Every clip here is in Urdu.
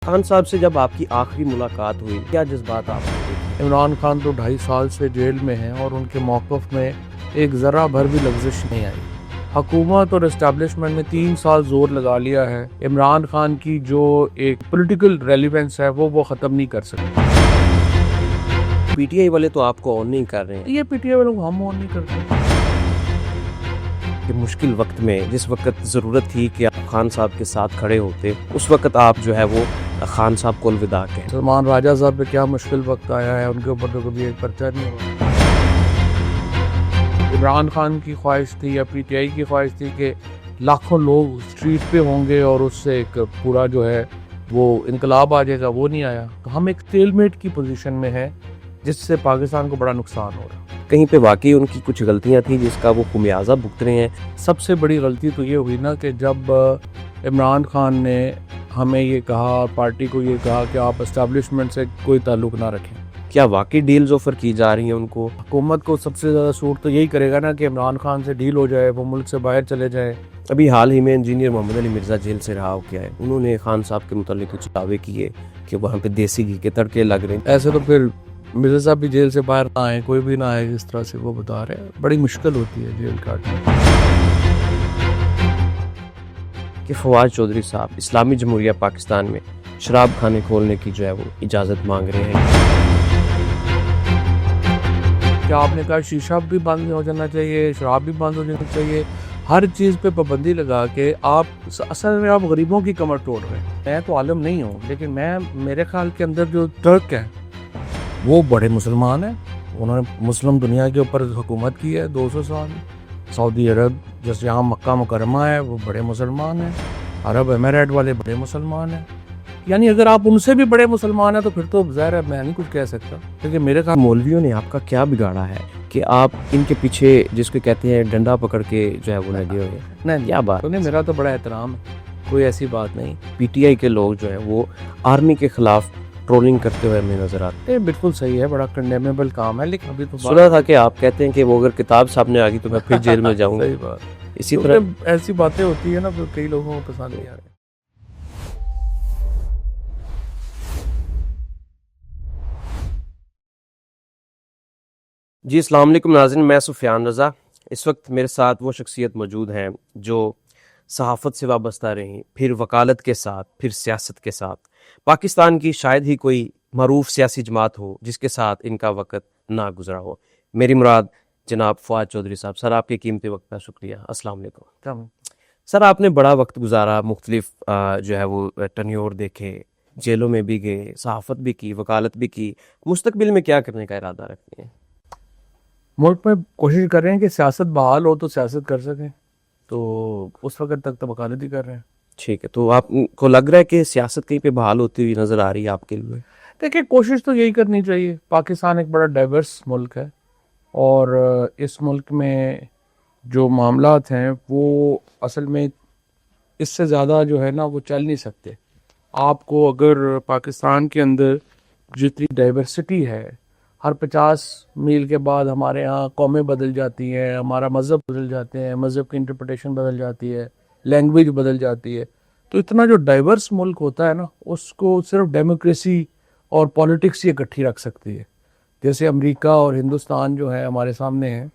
خان صاحب سے جب آپ کی آخری ملاقات ہوئی کیا جذبات آپ نے دیکھے؟ عمران خان تو 2.5 سال سے جیل میں ہیں اور ان کے موقف میں ایک ذرہ بھر بھی لغزش نہیں آئی۔ حکومت اور اسٹیبلشمنٹ نے 3 سال زور لگا لیا ہے، عمران خان کی جو ایک پولیٹیکل ریلیونس ہے وہ ختم نہیں کر سکتے۔ پی ٹی آئی والے تو آپ کو آن نہیں کر رہے ہیں، یہ پی ٹی آئی والوں کو ہم آن نہیں کرتے۔ کہ مشکل وقت میں جس وقت ضرورت تھی کہ آپ خان صاحب کے ساتھ کھڑے ہوتے، اس وقت آپ جو ہے وہ خان صاحب کو الوداع کہیں۔ سلمان راجہ صاحب پہ کیا مشکل وقت آیا ہے، ان کے اوپر تو کبھی ایک پرچہ نہیں ہوا۔ عمران خان کی خواہش تھی یا پی ٹی آئی کی خواہش تھی کہ لاکھوں لوگ اسٹریٹ پہ ہوں گے اور اس سے ایک پورا جو ہے وہ انقلاب آ جائے گا، وہ نہیں آیا۔ تو ہم ایک اسٹیل میٹ کی پوزیشن میں ہیں جس سے پاکستان کو بڑا نقصان ہو رہا ہے۔ کہیں پہ واقعی ان کی کچھ غلطیاں تھیں جس کا وہ خمیازہ بھگت رہے ہیں۔ سب سے بڑی غلطی تو یہ ہوئی نا کہ جب عمران خان نے ہمیں یہ کہا، پارٹی کو یہ کہا کہ آپ اسٹیبلشمنٹ سے کوئی تعلق نہ رکھیں۔ کیا واقعی ڈیلز آفر کی جا رہی ہیں ان کو؟ حکومت کو سب سے زیادہ سوٹ تو یہی کرے گا نا کہ عمران خان سے ڈیل ہو جائے، وہ ملک سے باہر چلے جائیں۔ ابھی حال ہی میں انجینئر محمد علی مرزا جیل سے رہا ہو گیا ہے، انہوں نے خان صاحب کے متعلق کچھ دعوے کیے کہ وہاں پہ دیسی گھی کے تڑکے لگ رہے ہیں۔ ایسے تو پھر مرزا صاحب بھی جیل سے باہر نہ آئے، کوئی بھی نہ آئے، اس طرح سے وہ بتا رہے ہیں۔ بڑی مشکل ہوتی ہے جیل کاٹنا۔ کہ فواد چودھری صاحب اسلامی جمہوریہ پاکستان میں شراب خانے کھولنے کی جو ہے وہ اجازت مانگ رہے ہیں۔ کیا آپ نے کہا شیشہ بھی بند ہو جانا چاہیے، شراب بھی بند ہو جانا چاہیے، ہر چیز پہ پابندی لگا کے آپ اصل میں آپ غریبوں کی کمر توڑ رہے ہیں۔ میں تو عالم نہیں ہوں لیکن میرے خیال کے اندر جو ترک ہیں وہ بڑے مسلمان ہیں، انہوں نے مسلم دنیا کے اوپر حکومت کی ہے 200 سال۔ سعودی عرب جیسے یہاں مکہ مکرمہ ہے وہ بڑے مسلمان ہیں، عرب امارات والے بڑے مسلمان ہیں۔ یعنی اگر آپ ان سے بھی بڑے مسلمان ہیں تو پھر تو ظاہر ہے میں نہیں کچھ کہہ سکتا، کیونکہ میرے خیال مولویوں نے آپ کا کیا بگاڑا ہے کہ آپ ان کے پیچھے جس کو کہتے ہیں ڈنڈا پکڑ کے جو ہے وہ لگے ہوئے ہیں؟ نہیں کیا بات؟ نہیں، میرا تو بڑا احترام ہے، کوئی ایسی بات نہیں۔ پی ٹی آئی کے لوگ جو ہیں وہ آرمی کے خلاف ٹرولنگ کرتے ہوئے ہمیں نظر آتے یہ بالکل صحیح ہے، بڑا کنڈیمیبل کام ہے، لیکن ابھی تو سنا تھا کہ آپ کہتے ہیں کہ وہ اگر کتاب سامنے آ گئی تو میں پھر جیل میں جاؤں گا۔ صحیح بات، اسی طرح ایسی باتیں ہوتی ہیں نا پھر کئی لوگوں کو پسند نہیں آ رہے۔ جی السلام علیکم ناظرین، میں سفیان رضا۔ اس وقت میرے ساتھ وہ شخصیت موجود ہیں جو صحافت سے وابستہ رہیں، پھر وکالت کے ساتھ، پھر سیاست کے ساتھ۔ پاکستان کی شاید ہی کوئی معروف سیاسی جماعت ہو جس کے ساتھ ان کا وقت نہ گزرا ہو۔ میری مراد جناب فواد چودھری صاحب۔ سر آپ کے قیمتی وقت کا شکریہ۔ السلام علیکم سر۔ آپ نے بڑا وقت گزارا، مختلف جو ہے وہ ٹنیور دیکھے، جیلوں میں بھی گئے، صحافت بھی کی، وکالت بھی کی۔ مستقبل میں کیا کرنے کا ارادہ رکھتے ہیں؟ ملک میں کوشش کر رہے ہیں کہ سیاست بحال ہو تو سیاست کر سکیں، تو اس وقت تک تو وکالت ہی کر رہے ہیں۔ ٹھیک ہے، تو آپ کو لگ رہا ہے کہ سیاست کہیں پہ بحال ہوتی ہوئی نظر آ رہی ہے آپ کے لیے؟ دیکھیں کوشش تو یہی کرنی چاہیے۔ پاکستان ایک بڑا ڈائیورس ملک ہے اور اس ملک میں جو معاملات ہیں وہ اصل میں اس سے زیادہ جو ہے نا وہ چل نہیں سکتے۔ آپ کو اگر پاکستان کے اندر جتنی ڈائیورسٹی ہے، ہر 50 میل کے بعد ہمارے ہاں قومیں بدل جاتی ہیں، ہمارا مذہب بدل جاتے ہیں، مذہب کی انٹرپریٹیشن بدل جاتی ہے، لینگویج بدل جاتی ہے، تو اتنا جو ڈائیورس ملک ہوتا ہے نا اس کو صرف ڈیموکریسی اور پالیٹکس ہی اکٹھی رکھ سکتی ہے۔ جیسے امریکہ اور ہندوستان جو ہے ہمارے سامنے ہیں،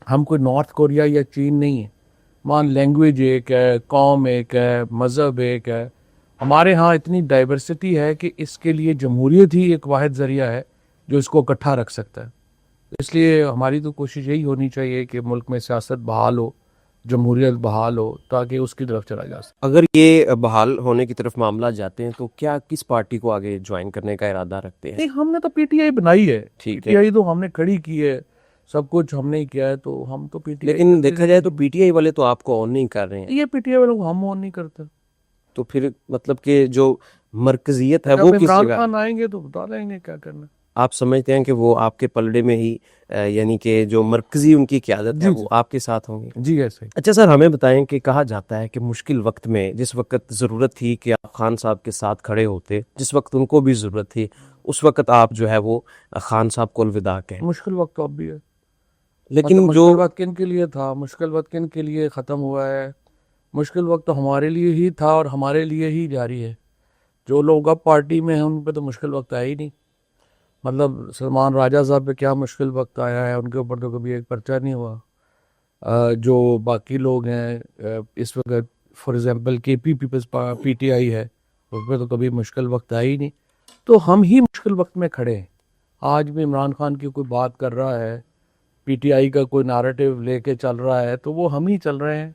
ہم کوئی نارتھ کوریا یا چین نہیں ہے۔ مان لینگویج ایک ہے، قوم ایک ہے، مذہب ایک ہے۔ ہمارے ہاں اتنی ڈائیورسٹی ہے کہ اس کے لیے جمہوریت ہی ایک واحد ذریعہ ہے جو اس کو اکٹھا رکھ سکتا ہے۔ اس لیے ہماری تو کوشش یہی ہونی چاہیے کہ ملک میں سیاست بحال ہو، جمہوریت بحال ہو، تاکہ اس کی طرف چلا جا سکے۔ اگر یہ بحال ہونے کی طرف معاملات جاتے ہیں تو کیا کس پارٹی کو آگے جوائن کرنے کا ارادہ رکھتے ہیں؟ نہیں، ہم نے تو پی ٹی آئی بنائی ہے، ٹھیک پی ہے، ٹی آئی تو ہم نے کھڑی کی ہے، سب کچھ ہم نے کیا ہے، تو ہم تو پی ٹی آئی۔ لیکن دیکھا جائے تو پی ٹی آئی والے تو آپ کو آن نہیں کر رہے ہیں، یہ پی ٹی آئی والوں کو ہم آن نہیں کرتے۔ تو پھر مطلب کہ جو مرکزیت ہے جب وہ کس عمران جگہ؟ خان آئیں گے تو بتا دیں گے کیا کرنا۔ آپ سمجھتے ہیں کہ وہ آپ کے پلڑے میں ہی یعنی کہ جو مرکزی ان کی قیادت ہے وہ آپ کے ساتھ ہوں گی؟ جی ایسے ہی۔ اچھا سر، ہمیں بتائیں کہ کہا جاتا ہے کہ مشکل وقت میں جس وقت ضرورت تھی کہ آپ خان صاحب کے ساتھ کھڑے ہوتے، جس وقت ان کو بھی ضرورت تھی، اس وقت آپ جو ہے وہ خان صاحب کو الوداع کہیں۔ مشکل وقت تو اب بھی ہے، لیکن مشکل جو وقت کن کے لیے تھا، مشکل وقت کن کے لیے ختم ہوا ہے؟ مشکل وقت تو ہمارے لیے ہی تھا اور ہمارے لیے ہی جاری ہے۔ جو لوگ اب پارٹی میں ہیں ان پہ تو مشکل وقت آیا ہی نہیں. مطلب سلمان راجہ صاحب پہ کیا مشکل وقت آیا ہے, ان کے اوپر تو کبھی ایک پرچہ نہیں ہوا. جو باقی لوگ ہیں اس وقت فار ایگزامپل کے پی پیپلز پی ٹی آئی ہے, اس پہ تو کبھی مشکل وقت آیا ہی نہیں. تو ہم ہی مشکل وقت میں کھڑے ہیں. آج بھی عمران خان کی کوئی بات کر رہا ہے, پی ٹی آئی کا کوئی نیریٹو لے کے چل رہا ہے, تو وہ ہم ہی چل رہے ہیں,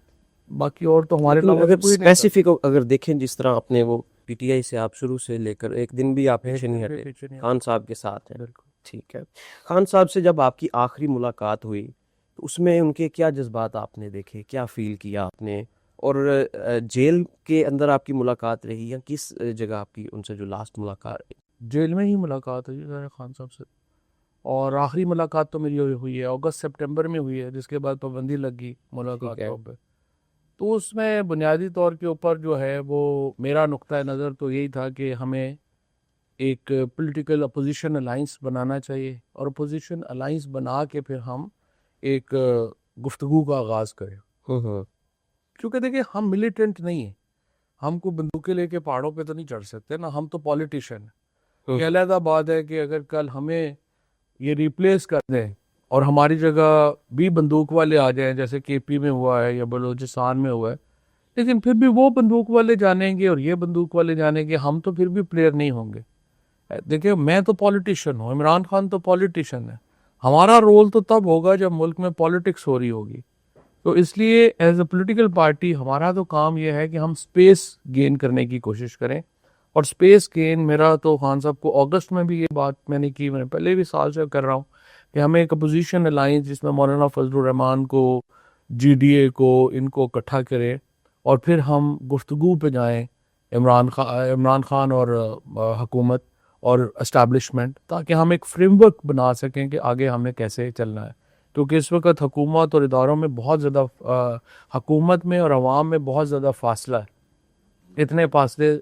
باقی اور تو ہمارے علاوہ اگر کوئی نہیں کر اسپیسیفک اگر دیکھیں جس طرح آپ نے وہ پی ٹی آئی سے آپ شروع سے لے کر ایک دن بھی آپ پیچھے نہیں ہٹے, پیچھے نہیں خان صاحب کے ساتھ ہیں. بالکل. ٹھیک ہے, خان صاحب سے جب آپ کی آخری ملاقات ہوئی تو اس میں ان کے کیا جذبات آپ نے دیکھے, کیا فیل کیا آپ نے, اور جیل کے اندر آپ کی ملاقات رہی یا کس جگہ آپ کی ان سے جو لاسٹ ملاقات رہی؟ جیل میں ہی ملاقات ہوئی ہے خان صاحب سے, اور آخری ملاقات تو میری ہوئی ہے اگست سپٹمبر میں ہوئی ہے, جس کے بعد پابندی لگ گئی ملاقاتوں پہ. تو اس میں بنیادی طور کے اوپر جو ہے وہ میرا نقطۂ نظر تو یہی تھا کہ ہمیں ایک پولیٹیکل اپوزیشن الائنس بنانا چاہیے, اور اپوزیشن الائنس بنا کے پھر ہم ایک گفتگو کا آغاز کریں. کیونکہ دیکھیں ہم ملیٹنٹ نہیں ہیں, ہم کو بندوقیں لے کے پہاڑوں پہ تو نہیں چڑھ سکتے نا, ہم تو پولیٹیشین ہیں. یہ علیحدہ بات ہے کہ اگر کل ہمیں یہ ریپلیس کر دیں اور ہماری جگہ بھی بندوق والے آ جائیں, جیسے کے پی میں ہوا ہے یا بلوچستان میں ہوا ہے, لیکن پھر بھی وہ بندوق والے جانیں گے اور یہ بندوق والے جانیں گے, ہم تو پھر بھی پلیئر نہیں ہوں گے. دیکھیں میں تو پولیٹیشین ہوں, عمران خان تو پولیٹیشین ہے. ہمارا رول تو تب ہوگا جب ملک میں پولیٹکس ہو رہی ہوگی. تو اس لیے ایز اے پولیٹیکل پارٹی ہمارا تو کام یہ ہے کہ ہم سپیس گین کرنے کی کوشش کریں, اور سپیس گین میرا تو خان صاحب کو اگست میں بھی یہ بات میں نے کی, میں نے پہلے بھی سال سے کر رہا ہوں کہ ہمیں ایک اپوزیشن الائنس جس میں مولانا فضل الرحمان کو, جی ڈی اے کو, ان کو اکٹھا کریں اور پھر ہم گفتگو پہ جائیں عمران خان اور حکومت اور اسٹیبلشمنٹ, تاکہ ہم ایک فریم ورک بنا سکیں کہ آگے ہمیں کیسے چلنا ہے. کیونکہ اس وقت حکومت اور اداروں میں بہت زیادہ حکومت میں اور عوام میں بہت زیادہ فاصلہ ہے. اتنے فاصلے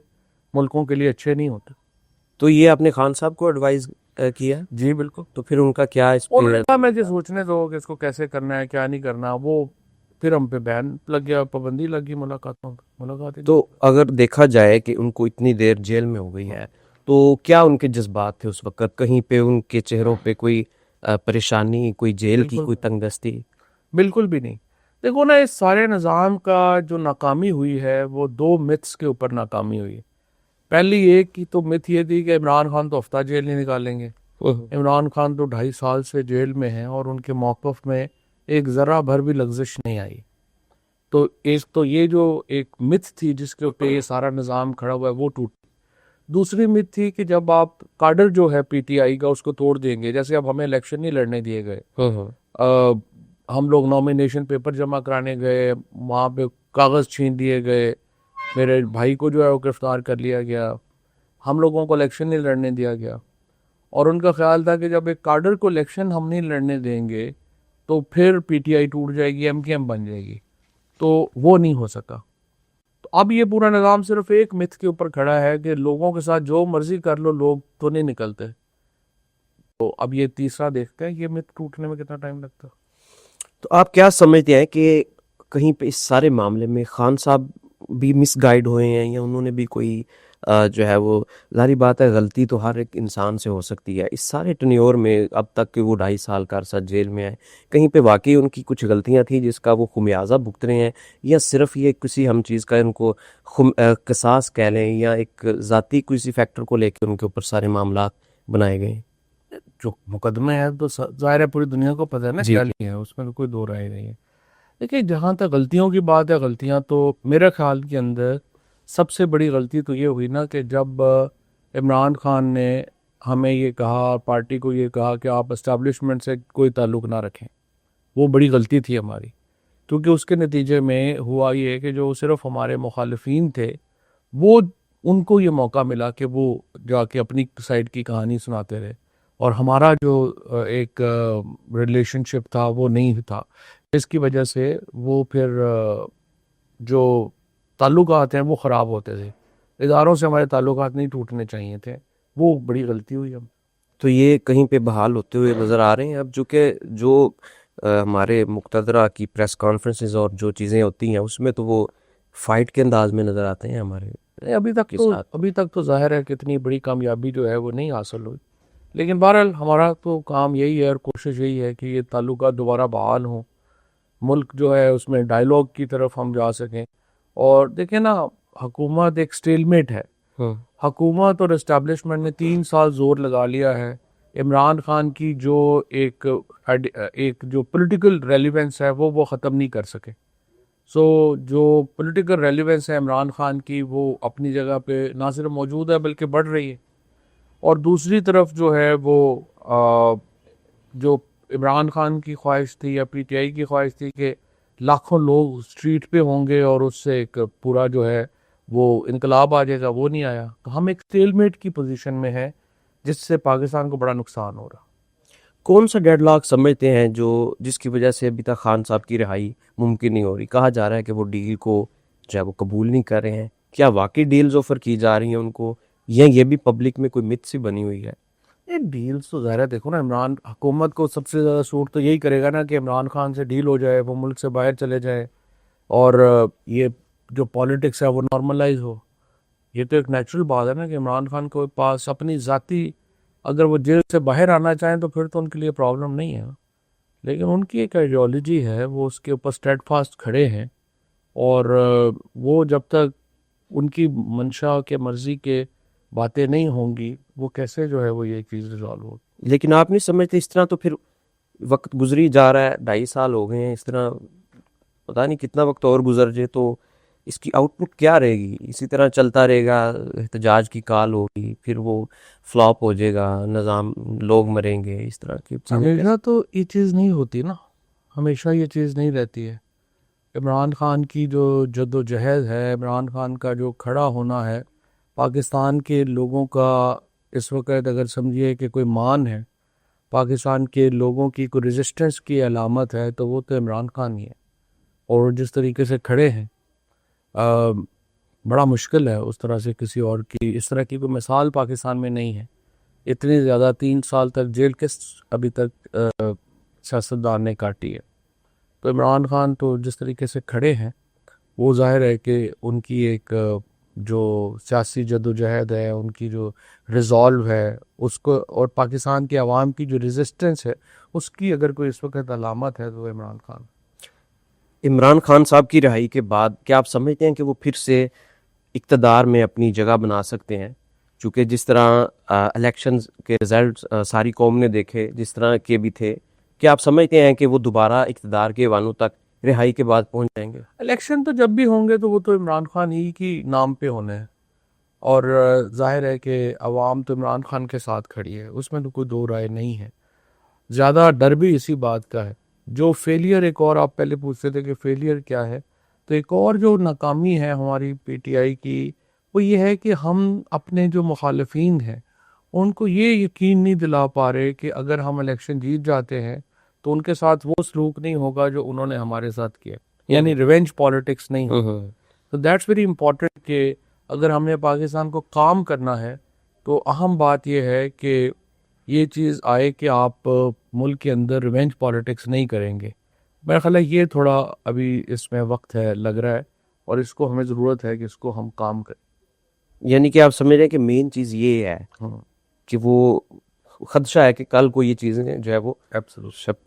ملکوں کے لیے اچھے نہیں ہوتے. تو یہ آپ نے خان صاحب کو ایڈوائز کیا؟ جی بالکل. تو پھر ان کا کیا اس پہ میں جو سوچنے دو کہ اس کو کیسے کرنا ہے کیا نہیں کرنا, وہ پھر ہم پہ بین لگ گیا, پابندی لگ گئی ملاقاتوں پہ, ملاقات. تو اگر دیکھا جائے کہ ان کو اتنی دیر جیل میں ہو گئی ہے, تو کیا ان کے جذبات تھے اس وقت؟ کہیں پہ ان کے چہروں پہ کوئی پریشانی, کوئی جیل کی کوئی تنگ دستی؟ بالکل بھی نہیں. دیکھو نا, اس سارے نظام کا جو ناکامی ہوئی ہے وہ دو متس کے اوپر ناکامی ہوئی. پہلی ایک کی تو مت یہ تھی کہ عمران خان تو ہفتہ جیل نہیں نکالیں گے. عمران خان تو 2.5 سال سے جیل میں ہیں اور ان کے موقف میں ایک ذرہ بھر بھی لغزش نہیں آئی. تو ایک تو یہ جو ایک مت تھی جس کے اوپر یہ سارا نظام کھڑا ہوا ہے وہ ٹوٹ. دوسری مت تھی کہ جب آپ کاڈر جو ہے پی ٹی آئی کا اس کو توڑ دیں گے, جیسے اب ہمیں الیکشن نہیں لڑنے دیے گئے, ہم لوگ نامینیشن پیپر جمع کرانے گئے, وہاں پہ کاغذ چھین دیے گئے, میرے بھائی کو جو ہے وہ گرفتار کر لیا گیا, ہم لوگوں کو الیکشن نہیں لڑنے دیا گیا. اور ان کا خیال تھا کہ جب ایک کاڈر کو الیکشن ہم نہیں لڑنے دیں گے تو پھر پی ٹی آئی ٹوٹ جائے گی, ایم کے ایم بن جائے گی. تو وہ نہیں ہو سکا. تو اب یہ پورا نظام صرف ایک مت کے اوپر کھڑا ہے کہ لوگوں کے ساتھ جو مرضی کر لو, لوگ تو نہیں نکلتے. تو اب یہ تیسرا دیکھتے ہیں کہ یہ مت ٹوٹنے میں کتنا ٹائم لگتا. تو آپ کیا سمجھتے ہیں کہ کہیں پہ اس سارے معاملے میں خان صاحب بھی مس گائیڈ ہوئے ہیں, یا انہوں نے بھی کوئی جو ہے وہ, ظاہری بات ہے غلطی تو ہر ایک انسان سے ہو سکتی ہے, اس سارے ٹنیور میں اب تک کہ وہ 2.5 سال کا عرصہ جیل میں ہے, کہیں پہ واقعی ان کی کچھ غلطیاں تھیں جس کا وہ خمیازہ بھگت رہے ہیں, یا صرف یہ کسی ہم چیز کا ان کو قصاص کہہ لیں, یا ایک ذاتی کسی فیکٹر کو لے کے ان کے اوپر سارے معاملات بنائے گئے ہیں؟ جو مقدمے ہے تو ظاہر ہے پوری دنیا کو پتہ ہے نا کیا ہے, اس میں تو کوئی دو رائے نہیں ہے. دیکھیں جہاں تک غلطیوں کی بات ہے, غلطیاں تو میرے خیال کے اندر سب سے بڑی غلطی تو یہ ہوئی نا کہ جب عمران خان نے ہمیں یہ کہا, پارٹی کو یہ کہا کہ آپ اسٹیبلشمنٹ سے کوئی تعلق نہ رکھیں. وہ بڑی غلطی تھی ہماری, کیونکہ اس کے نتیجے میں ہوا یہ کہ جو صرف ہمارے مخالفین تھے وہ, ان کو یہ موقع ملا کہ وہ جا کے اپنی سائڈ کی کہانی سناتے رہے, اور ہمارا جو ایک ریلیشن شپ تھا وہ نہیں تھا. اس کی وجہ سے وہ پھر جو تعلقات ہیں وہ خراب ہوتے تھے. اداروں سے ہمارے تعلقات نہیں ٹوٹنے چاہیے تھے, وہ بڑی غلطی ہوئی ہم. تو یہ کہیں پہ بحال ہوتے ہوئے نظر آ رہے ہیں اب, چونکہ جو ہمارے مقتدرہ کی پریس کانفرنسز اور جو چیزیں ہوتی ہیں اس میں تو وہ فائٹ کے انداز میں نظر آتے ہیں ہمارے ابھی تک تو ظاہر ہے کہ اتنی بڑی کامیابی جو ہے وہ نہیں حاصل ہوئی، لیکن بہرحال ہمارا تو کام یہی ہے اور کوشش یہی ہے کہ یہ تعلقات دوبارہ بحال ہوں، ملک جو ہے اس میں ڈائیلاگ کی طرف ہم جا سکیں. اور دیکھیں نا، حکومت ایک سٹیل میٹ ہے. حکومت اور اسٹیبلشمنٹ نے 3 سال زور لگا لیا ہے عمران خان کی جو ایک جو پولیٹیکل ریلیونس ہے وہ ختم نہیں کر سکے. سو جو پولیٹیکل ریلیونس ہے عمران خان کی وہ اپنی جگہ پہ نہ صرف موجود ہے بلکہ بڑھ رہی ہے. اور دوسری طرف جو ہے وہ جو عمران خان کی خواہش تھی یا پی ٹی آئی کی خواہش تھی کہ لاکھوں لوگ اسٹریٹ پہ ہوں گے اور اس سے ایک پورا جو ہے وہ انقلاب آ جائے گا، وہ نہیں آیا. تو ہم ایک سٹیل میٹ کی پوزیشن میں ہیں جس سے پاکستان کو بڑا نقصان ہو رہا. کون سا ڈیڈ لاک سمجھتے ہیں جس کی وجہ سے ابھی تک خان صاحب کی رہائی ممکن نہیں ہو رہی؟ کہا جا رہا ہے کہ وہ ڈیل کو جو ہے وہ قبول نہیں کر رہے ہیں. کیا واقعی ڈیلز آفر کی جا رہی ہیں ان کو، یا یہ بھی پبلک میں کوئی مت سی بنی ہوئی ہے؟ یہ ڈیلز تو ظاہر ہے، دیکھو نا، عمران حکومت کو سب سے زیادہ سوٹ تو یہی کرے گا نا کہ عمران خان سے ڈیل ہو جائے، وہ ملک سے باہر چلے جائے اور یہ جو پالیٹکس ہے وہ نارملائز ہو. یہ تو ایک نیچرل بات ہے نا کہ عمران خان کے پاس اپنی ذاتی، اگر وہ جیل سے باہر آنا چاہیں تو پھر تو ان کے لیے پرابلم نہیں ہے، لیکن ان کی ایک آئیڈیالوجی ہے، وہ اس کے اوپر اسٹیڈ فاسٹ کھڑے ہیں. اور وہ جب تک ان کی منشا کے مرضی کے باتیں نہیں ہوں گی وہ کیسے جو ہے وہ یہ چیز ریزالو ہوگی. لیکن آپ نہیں سمجھتے اس طرح تو پھر وقت گزری جا رہا ہے، 2.5 سال ہو گئے ہیں، اس طرح پتہ نہیں کتنا وقت اور گزر جائے تو اس کی آؤٹ پٹ کیا رہے گی؟ اسی طرح چلتا رہے گا، احتجاج کی کال ہوگی، پھر وہ فلاپ ہو جائے گا نظام، لوگ مریں گے، اس طرح کی ہمیشہ تو یہ چیز نہیں ہوتی نا، ہمیشہ یہ چیز نہیں رہتی ہے. عمران خان کی جو جد و جہد ہے، عمران خان کا جو کھڑا ہونا ہے، پاکستان کے لوگوں کا اس وقت اگر سمجھیے کہ کوئی مان ہے، پاکستان کے لوگوں کی کوئی ریزسٹنس کی علامت ہے تو وہ تو عمران خان ہی ہے. اور جس طریقے سے کھڑے ہیں بڑا مشکل ہے اس طرح سے کسی اور کی، اس طرح کی کوئی مثال پاکستان میں نہیں ہے. اتنی زیادہ 3 سال تک جیل کس ابھی تک سیاستدان نے کاٹی ہے. تو عمران خان تو جس طریقے سے کھڑے ہیں وہ ظاہر ہے کہ ان کی ایک جو سیاسی جد و جہد ہے، ان کی جو ریزالو ہے اس کو، اور پاکستان کے عوام کی جو ریزسٹنس ہے اس کی اگر کوئی اس وقت علامت ہے تو عمران خان. عمران خان صاحب کی رہائی کے بعد کیا آپ سمجھتے ہیں کہ وہ پھر سے اقتدار میں اپنی جگہ بنا سکتے ہیں؟ چونکہ جس طرح الیکشنز کے رزلٹس ساری قوم نے دیکھے جس طرح کے بھی تھے، کیا آپ سمجھتے ہیں کہ وہ دوبارہ اقتدار کے ایوانوں تک رہائی کے بعد پہنچ جائیں گے؟ الیکشن تو جب بھی ہوں گے تو وہ تو عمران خان ہی کی نام پہ ہونے ہیں، اور ظاہر ہے کہ عوام تو عمران خان کے ساتھ کھڑی ہے، اس میں تو کوئی دو رائے نہیں ہے. زیادہ ڈر بھی اسی بات کا ہے. جو فیلئر، ایک اور آپ پہلے پوچھتے تھے کہ فیلئر کیا ہے، تو ایک اور جو ناکامی ہے ہماری پی ٹی آئی کی وہ یہ ہے کہ ہم اپنے جو مخالفین ہیں ان کو یہ یقین نہیں دلا پا رہے کہ اگر ہم الیکشن جیت جاتے ہیں تو ان کے ساتھ وہ سلوک نہیں ہوگا جو انہوں نے ہمارے ساتھ کیا، یعنی ریونج پالیٹکس نہیں ہوگا. تو دیٹس ویری امپورٹنٹ کہ اگر ہم نے پاکستان کو کام کرنا ہے تو اہم بات یہ ہے کہ یہ چیز آئے کہ آپ ملک کے اندر ریونج پالیٹکس نہیں کریں گے. میرا خیال ہے یہ تھوڑا ابھی اس میں وقت ہے، لگ رہا ہے، اور اس کو ہمیں ضرورت ہے کہ اس کو ہم کام کریں. یعنی کہ آپ سمجھ رہے ہیں کہ مین چیز یہ ہے کہ وہ خدشہ ہے کہ کل کو یہ چیزیں جو ہے وہ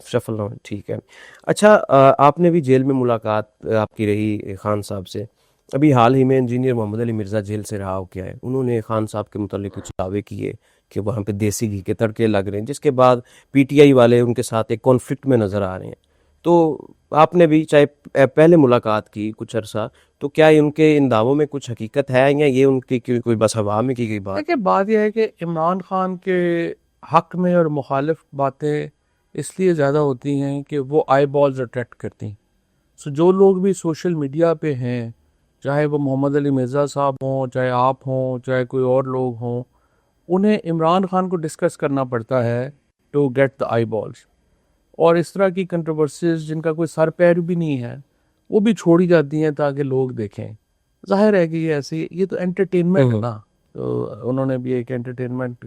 شفل نہ ہو. ٹھیک ہے. اچھا، آپ نے بھی جیل میں ملاقات آپ کی رہی خان صاحب سے. ابھی حال ہی میں انجینئر محمد علی مرزا جیل سے رہا ہو کیا ہے، انہوں نے خان صاحب کے متعلق کچھ دعوے کیے کہ وہاں پہ دیسی گھی کے تڑکے لگ رہے ہیں، جس کے بعد پی ٹی آئی والے ان کے ساتھ ایک کانفلکٹ میں نظر آ رہے ہیں. تو آپ نے بھی چاہے پہلے ملاقات کی کچھ عرصہ، تو کیا ان کے ان دعووں میں کچھ حقیقت ہے یا یہ ان کی کوئی بس ہوا میں کی گئی بات؟ دیکھیں، بات یہ ہے کہ عمران خان کے حق میں اور مخالف باتیں اس لیے زیادہ ہوتی ہیں کہ وہ آئی بالز اٹریکٹ کرتی ہیں. سو جو لوگ بھی سوشل میڈیا پہ ہیں، چاہے وہ محمد علی مرزا صاحب ہوں، چاہے آپ ہوں، چاہے کوئی اور لوگ ہوں، انہیں عمران خان کو ڈسکس کرنا پڑتا ہے to get the eyeballs. اور اس طرح کی کنٹروورسیز جن کا کوئی سر پیر بھی نہیں ہے وہ بھی چھوڑی جاتی ہیں تاکہ لوگ دیکھیں. ظاہر ہے کہ یہ ایسی، یہ تو انٹرٹینمنٹ ہے نا، تو انہوں نے بھی ایک انٹرٹینمنٹ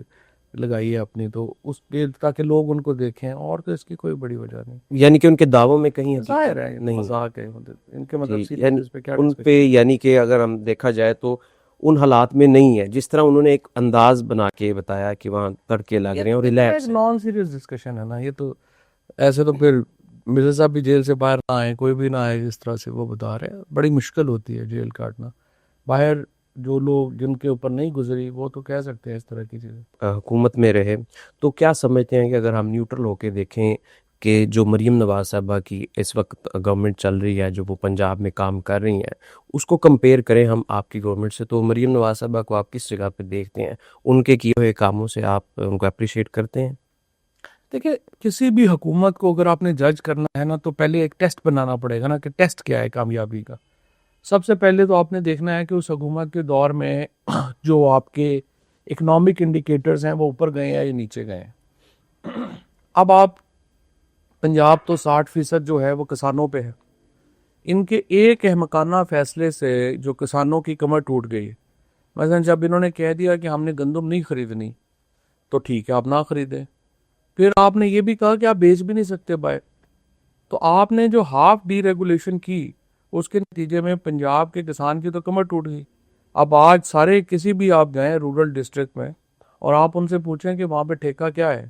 لگائی ہے اپنی، تو اس کے تاکہ لوگ ان کو دیکھیں، اور تو اس کی کوئی بڑی وجہ نہیں. یعنی کہ ان کے دعووں میں کہیں ظاہر ہے نہیں مذاق ہے ان کے، مطلب ان پہ، یعنی کہ اگر ہم دیکھا جائے تو ان حالات میں نہیں ہے، جس طرح انہوں نے ایک انداز بنا کے بتایا کہ وہاں تڑکے لگ رہے ہیں اور ریلیکس ہے. نان سیریس ڈسکشن ہے نا یہ تو. ایسے تو پھر مرزا صاحب بھی جیل سے باہر نہ آئے, کوئی بھی نہ آئے جس طرح سے وہ بتا رہے ہیں. بڑی مشکل ہوتی ہے جیل کاٹنا. باہر جو لوگ جن کے اوپر نہیں گزری وہ تو کہہ سکتے ہیں اس طرح کی چیزیں. حکومت میں رہے تو کیا سمجھتے ہیں کہ اگر ہم نیوٹرل ہو کے دیکھیں کہ جو مریم نواز صاحبہ کی اس وقت گورنمنٹ چل رہی ہے, جو وہ پنجاب میں کام کر رہی ہیں, اس کو کمپیئر کریں ہم آپ کی گورنمنٹ سے, تو مریم نواز صاحبہ کو آپ کس جگہ پہ دیکھتے ہیں؟ ان کے کیے ہوئے کاموں سے آپ ان کو اپریشیٹ کرتے ہیں؟ دیکھیں کسی بھی حکومت کو اگر آپ نے جج کرنا ہے نا تو پہلے ایک ٹیسٹ بنانا پڑے گا نا کہ ٹیسٹ کیا ہے کامیابی کا. سب سے پہلے تو آپ نے دیکھنا ہے کہ اس حکومت کے دور میں جو آپ کے اکنامک انڈیکیٹرز ہیں وہ اوپر گئے ہیں یا نیچے گئے ہیں. اب آپ پنجاب تو 60% جو ہے وہ کسانوں پہ ہے. ان کے ایک احمقانہ فیصلے سے جو کسانوں کی کمر ٹوٹ گئی ہے. مثلا جب انہوں نے کہہ دیا کہ ہم نے گندم نہیں خریدنی تو ٹھیک ہے آپ نہ خریدیں. پھر آپ نے یہ بھی کہا کہ آپ بیچ بھی نہیں سکتے باہر. تو آپ نے جو ہاف ڈی ریگولیشن کی اس کے نتیجے میں پنجاب کے کسان کی تو کمر ٹوٹ گئی. اب آج سارے کسی بھی آپ گئے رورل ڈسٹرکٹ میں اور آپ ان سے پوچھیں کہ وہاں پہ ٹھیکہ کیا ہے,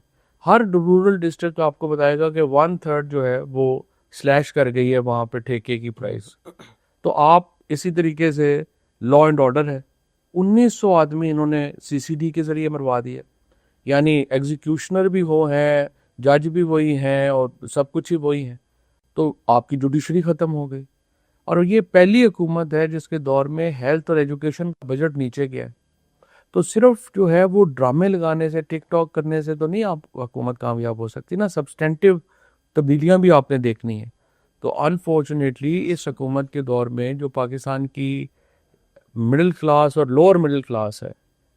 ہر رورل ڈسٹرکٹ آپ کو بتائے گا کہ 1/3 جو ہے وہ سلیش کر گئی ہے وہاں پہ ٹھیکے کی پرائس. تو آپ اسی طریقے سے لا اینڈ آرڈر ہے, 1900 آدمی انہوں نے CCD کے ذریعے مروا دیے. یعنی ایگزیکیوشنر بھی وہ ہیں, جج بھی وہی ہیں اور سب کچھ ہی وہی ہیں. تو آپ کی جوڈیشری ختم ہو گئی. اور یہ پہلی حکومت ہے جس کے دور میں ہیلتھ اور ایجوکیشن کا بجٹ نیچے گیا ہے. تو صرف جو ہے وہ ڈرامے لگانے سے, ٹک ٹاک کرنے سے تو نہیں آپ حکومت کامیاب ہو سکتی نا. سبسٹینٹیو تبدیلیاں بھی آپ نے دیکھنی ہیں. تو انفارچونیٹلی اس حکومت کے دور میں جو پاکستان کی مڈل کلاس اور لوور مڈل کلاس ہے,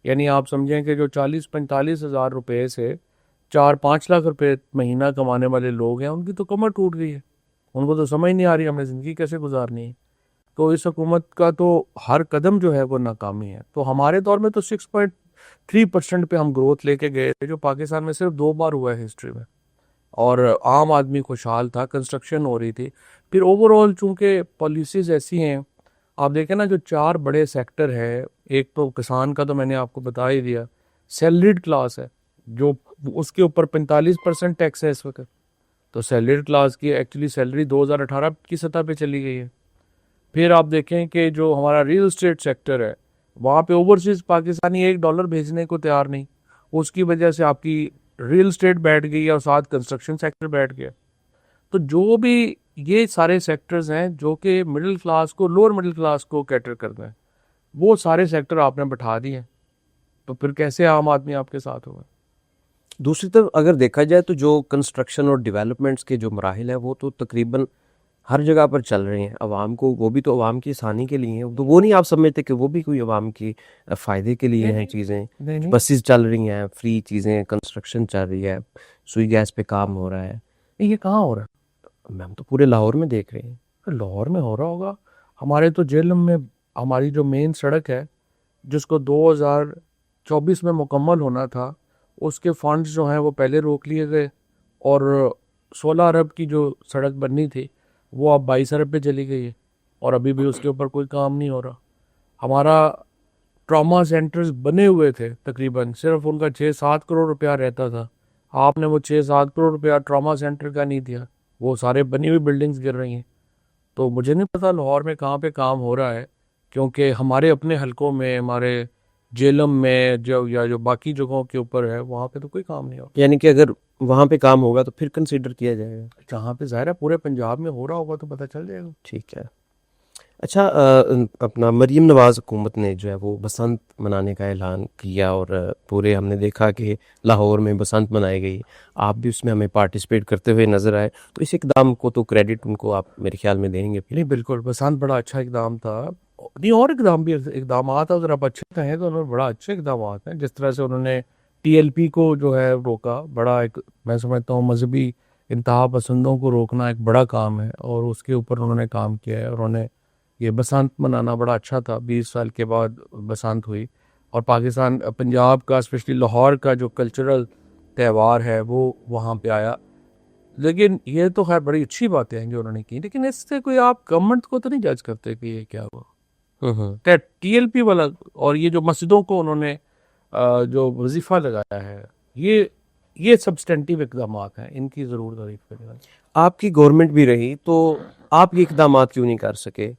یعنی آپ سمجھیں کہ جو 40-45 ہزار روپے سے 4-5 لاکھ روپے مہینہ کمانے والے لوگ ہیں, ان کی تو کمر ٹوٹ گئی ہے. ان کو تو سمجھ نہیں آ رہی ہم نے زندگی کیسے گزارنی ہے. تو اس حکومت کا تو ہر قدم جو ہے وہ ناکامی ہے. تو ہمارے دور میں تو 6.3% پہ ہم گروتھ لے کے گئے تھے, جو پاکستان میں صرف 2 بار ہوا ہے ہسٹری میں. اور عام آدمی خوشحال تھا, کنسٹرکشن ہو رہی تھی. پھر اوور آل چونکہ پالیسیز ایسی ہیں, آپ دیکھیں نا جو 4 بڑے سیکٹر ہے, ایک تو کسان کا تو میں نے آپ کو بتا ہی دیا, سیلریڈ کلاس ہے جو اس کے اوپر 45% ٹیکس ہے اس وقت. تو سیلریڈ کلاس کی ایکچولی سیلری 2018 کی سطح پہ چلی گئی ہے. پھر آپ دیکھیں کہ جو ہمارا ریل اسٹیٹ سیکٹر ہے, وہاں پہ اوورسیز پاکستانی $1 بھیجنے کو تیار نہیں. اس کی وجہ سے آپ کی ریل اسٹیٹ بیٹھ گئی اور ساتھ کنسٹرکشن سیکٹر بیٹھ گیا. تو جو بھی یہ سارے سیکٹرز ہیں جو کہ مڈل کلاس کو, لوور مڈل کلاس کو کیٹر کرتے ہیں, وہ سارے سیکٹر آپ نے بٹھا دیے ہیں. تو پھر کیسے عام آدمی آپ کے ساتھ ہوگا؟ دوسری طرف اگر دیکھا جائے تو جو کنسٹرکشن اور ڈیولپمنٹس کے جو مراحل ہیں وہ تو تقریباً ہر جگہ پر چل رہے ہیں. عوام کو, وہ بھی تو عوام کی آسانی کے لیے ہیں, تو وہ نہیں آپ سمجھتے کہ وہ بھی کوئی عوام کی فائدے کے لیے ہیں چیزیں؟ بسیز چل رہی ہیں, فری چیزیں, کنسٹرکشن چل رہی ہے, سوئی گیس پہ کام ہو رہا ہے. یہ کہاں ہو رہا ہے؟ میم تو پورے لاہور میں دیکھ رہے ہیں. لاہور میں ہو رہا ہوگا. ہمارے تو جیلم میں ہماری جو مین سڑک ہے جس کو 2024 میں مکمل ہونا تھا, اس کے فنڈز جو ہیں وہ پہلے روک لیے گئے, اور 16 ارب کی جو سڑک بننی تھی وہ اب 22 ارب پہ چلی گئی ہے, اور ابھی بھی اس کے اوپر کوئی کام نہیں ہو رہا. ہمارا ٹراما سینٹرز بنے ہوئے تھے تقریباً, صرف ان کا 6-7 کروڑ روپیہ رہتا تھا. آپ نے وہ 6-7 کروڑ روپیہ ٹراما سینٹر کا نہیں دیا, وہ سارے بنی ہوئی بلڈنگز گر رہی ہیں. تو مجھے نہیں پتا لاہور میں کہاں پہ کام ہو رہا ہے, کیونکہ ہمارے اپنے حلقوں میں, ہمارے جیلم میں یا جو باقی جگہوں کے اوپر ہے, وہاں پہ تو کوئی کام نہیں ہوگا. یعنی کہ اگر وہاں پہ کام ہوگا تو پھر کنسیڈر کیا جائے گا. جہاں پہ ظاہر ہے پورے پنجاب میں ہو رہا ہوگا تو پتہ چل جائے گا. ٹھیک ہے. اچھا, اپنا مریم نواز حکومت نے جو ہے وہ بسنت منانے کا اعلان کیا, اور پورے ہم نے دیکھا کہ لاہور میں بسنت منائی گئی. آپ بھی اس میں ہمیں پارٹیسپیٹ کرتے ہوئے نظر آئے, تو اس اقدام کو تو کریڈٹ ان کو آپ میرے خیال میں دیں گے. نہیں بالکل, بسنت بڑا اچھا اقدام تھا. نہیں اور اقدام بھی اقدامات اگر آپ اچھے کہیں تو انہوں نے بڑا اچھے اقدامات ہیں. جس طرح سے انہوں نے TLP کو جو ہے روکا, بڑا ایک میں سمجھتا ہوں مذہبی انتہا پسندوں کو روکنا ایک بڑا کام ہے, اور اس کے اوپر انہوں نے کام کیا ہے. اور انہوں نے یہ بسنت منانا بڑا اچھا تھا. 20 سال کے بعد بسنت ہوئی, اور پاکستان پنجاب کا اسپیشلی لاہور کا جو کلچرل تہوار ہے وہ وہاں پہ آیا. لیکن یہ تو خیر بڑی اچھی باتیں ہیں جو انہوں نے کی, لیکن اس سے کوئی آپ گورنمنٹ کو تو نہیں جج کرتے کہ یہ کیا ہوا. ٹی ایل پی والا اور یہ جو مسجدوں کو انہوں نے جو وظیفہ لگایا ہے، یہ سبسٹینٹیو اقدامات ہیں، ان کی ضرور تعریف کریں گے۔ آپ کی گورنمنٹ بھی رہی تو آپ یہ اقدامات کیوں نہیں کر سکے؟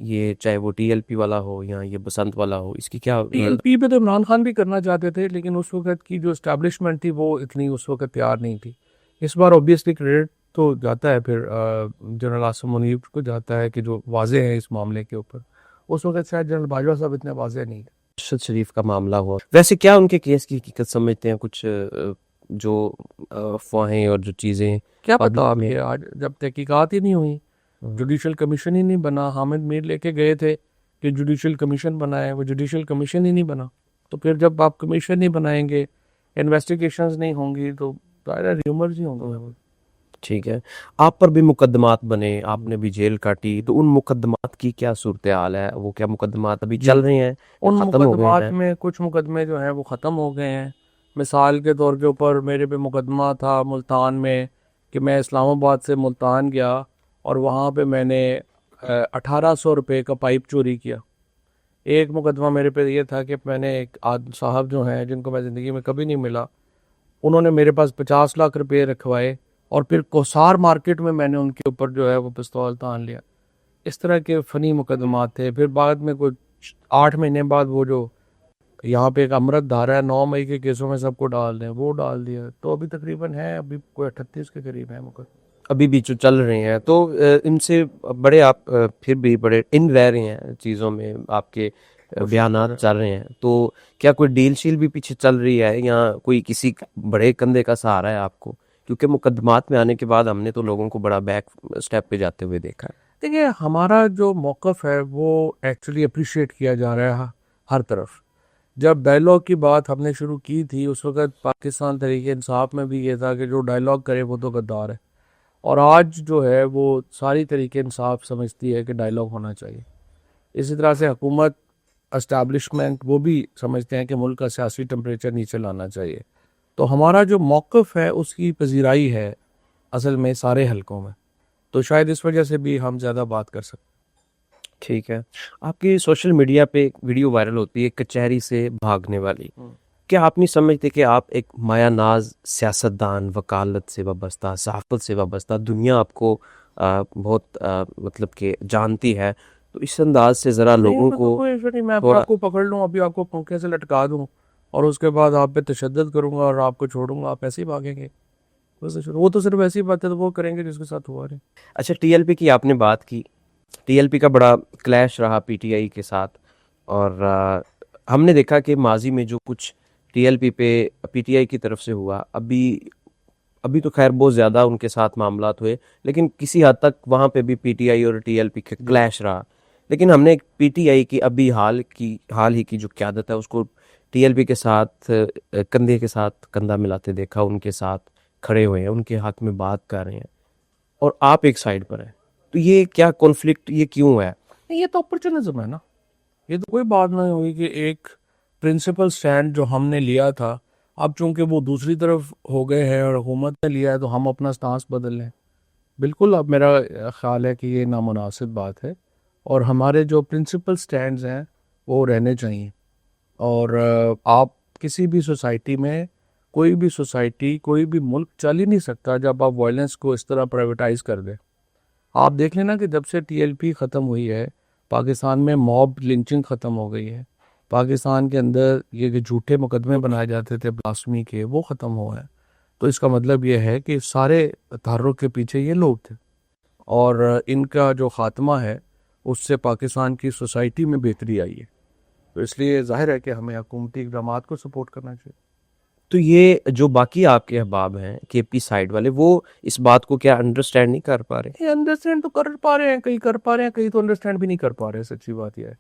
یہ چاہے وہ ٹی ایل پی والا ہو یا یہ بسنت والا ہو، اس کی کیا ٹی ایل پی پہ تو عمران خان بھی کرنا چاہتے تھے، لیکن اس وقت کی جو اسٹیبلشمنٹ تھی وہ اتنی اس وقت تیار نہیں تھی۔ اس بار اوبیسلی کریڈٹ تو جاتا ہے پھر جنرل عاصم منیب کو جاتا ہے کہ جو واضح ہے اس معاملے کے اوپر۔ اس وقت شاید جنرل باجوہ صاحب اتنے واضح نہیں تھے۔ ارشد شریف کا معاملہ ہوا، ویسے کیا ان کے کیس کی حقیقت سمجھتے ہیں؟ کچھ جو افواہیں اور جو چیزیں کیا پتا آپ کے آج جب تحقیقات ہی نہیں ہوئی، جوڈیشل کمیشن ہی نہیں بنا، حامد میر لے کے گئے تھے کہ جوڈیشل کمیشن بنائے، وہ جوڈیشل کمیشن ہی نہیں بنا، تو پھر جب آپ کمیشن نہیں بنائیں گے، انویسٹیگیشنز نہیں ہوں گی، تو ظاہر ہے ریومرز ہی ہوں گے۔ ٹھیک ہے، آپ پر بھی مقدمات بنے، آپ نے بھی جیل کاٹی، تو ان مقدمات کی کیا صورتحال ہے؟ وہ کیا مقدمات ابھی چل رہے ہیں، ان ختم ہو گئے مقدمات ہیں؟ میں کچھ مقدمے جو ہیں وہ ختم ہو گئے ہیں۔ مثال کے طور کے اوپر میرے پہ مقدمہ تھا ملتان میں کہ میں اسلام آباد سے ملتان گیا اور وہاں پہ میں نے 1800 روپے کا پائپ چوری کیا۔ ایک مقدمہ میرے پہ یہ تھا کہ میں نے ایک صاحب جو ہیں جن کو میں زندگی میں کبھی نہیں ملا، انہوں نے میرے پاس 50 لاکھ روپے رکھوائے اور پھر کوسار مارکیٹ میں میں نے ان کے اوپر جو ہے وہ پستول تان لیا۔ اس طرح کے فنی مقدمات تھے۔ پھر بعد میں کچھ 8 مہینے بعد وہ جو یہاں پہ ایک امرت دھارا ہے 9 مئی کے کیسوں میں سب کو ڈال دیں، وہ ڈال دیا، تو ابھی تقریباً ہے ابھی کوئی 38 کے قریب ہے مقدمہ۔ ابھی بھی جو چل رہے ہیں، تو ان سے بڑے آپ پھر بھی بڑے ان رہ رہے ہیں چیزوں میں، آپ کے بیانات چل رہے ہیں، تو کیا کوئی ڈیل شیل بھی پیچھے چل رہی ہے یا کوئی کسی بڑے کندھے کا سہارا ہے آپ کو؟ کیونکہ مقدمات میں آنے کے بعد ہم نے تو لوگوں کو بڑا بیک سٹیپ پہ جاتے ہوئے دیکھا ہے۔ دیکھیے ہمارا جو موقف ہے وہ ایکچولی اپریشیٹ کیا جا رہا ہے ہر طرف۔ جب ڈائلاگ کی بات ہم نے شروع کی تھی اس وقت پاکستان تحریک انصاف میں بھی یہ تھا کہ جو ڈائلاگ کرے وہ تو غدار ہے، اور آج جو ہے وہ ساری تحریک انصاف سمجھتی ہے کہ ڈائلاگ ہونا چاہیے۔ اسی طرح سے حکومت، اسٹیبلشمنٹ، وہ بھی سمجھتے ہیں کہ ملک کا سیاسی ٹمپریچر نیچے لانا چاہیے۔ تو ہمارا جو موقف ہے اس کی پذیرائی ہے اصل میں سارے حلقوں میں، تو شاید اس وجہ سے بھی ہم زیادہ بات کر سکتے۔ ٹھیک ہے، آپ کی سوشل میڈیا پہ ایک ویڈیو وائرل ہوتی ہے کچہری سے بھاگنے والی، کیا آپ نہیں سمجھتے کہ آپ ایک مایہ ناز سیاستدان، وکالت سے وابستہ، صحافت سے وابستہ، دنیا آپ کو بہت مطلب کہ جانتی ہے، تو اس انداز سے ذرا لوگوں کو میں آپ کو پکڑ لوں، ابھی آپ کو پنکھے سے لٹکا دوں اور اس کے بعد آپ پہ تشدد کروں گا اور آپ کو چھوڑوں گا، آپ ایسے ہی بھاگیں گے؟ وہ تو صرف ایسی بات ہے تو وہ کریں گے جس کے ساتھ ہوا رہے۔ اچھا، ٹی ایل پی کی آپ نے بات کی، ٹی ایل پی کا بڑا کلیش رہا پی ٹی آئی کے ساتھ، اور ہم نے دیکھا کہ ماضی میں جو کچھ ٹی ایل پی پہ پی ٹی آئی کی طرف سے ہوا، ابھی تو خیر بہت زیادہ ان کے ساتھ معاملات ہوئے، لیکن کسی حد تک وہاں پہ بھی پی ٹی آئی اور ٹی ایل پی کا کلیش رہا، لیکن ہم نے پی ٹی آئی کی ابھی حال ہی کی جو قیادت ہے اس کو ٹی ایل پی کے ساتھ کندھے کے ساتھ کندھا ملاتے دیکھا، ان کے ساتھ کھڑے ہوئے ہیں، ان کے حق میں بات کر رہے ہیں، اور آپ ایک سائڈ پر ہیں، تو یہ کیا کانفلکٹ، یہ کیوں ہے؟ یہ تو اپرچونزم ہے نا، یہ تو کوئی بات نہیں ہوئی کہ ایک پرنسپل سٹینڈ جو ہم نے لیا تھا، اب چونکہ وہ دوسری طرف ہو گئے ہیں اور حکومت نے لیا ہے تو ہم اپنا سٹانس بدل لیں۔ بالکل، اب میرا خیال ہے کہ یہ نامناسب بات ہے، اور ہمارے جو پرنسپل سٹینڈز ہیں وہ رہنے چاہیے۔ اور آپ کسی بھی سوسائٹی میں، کوئی بھی سوسائٹی، کوئی بھی ملک چل ہی نہیں سکتا جب آپ وائلنس کو اس طرح پرائیویٹائز کر دیں۔ آپ دیکھ لینا کہ جب سے ٹی ایل پی ختم ہوئی ہے، پاکستان میں موب لنچنگ ختم ہو گئی ہے، پاکستان کے اندر یہ کہ جھوٹے مقدمے بنائے جاتے تھے بلاسفمی کے، وہ ختم ہوا ہے۔ تو اس کا مطلب یہ ہے کہ سارے تحرک کے پیچھے یہ لوگ تھے، اور ان کا جو خاتمہ ہے اس سے پاکستان کی سوسائٹی میں بہتری آئی ہے۔ تو اس لیے ظاہر ہے کہ ہمیں حکومتی اقدامات کو سپورٹ کرنا چاہیے۔ تو یہ جو باقی آپ کے احباب ہیں کے پی سائڈ والے، وہ اس بات کو کیا انڈرسٹینڈ نہیں کر پا رہے؟ یہ انڈرسٹینڈ تو کر پا رہے ہیں، کئی کر پا رہے ہیں، کئی تو انڈرسٹینڈ بھی نہیں کر پا رہے، سچی بات یہ ہے۔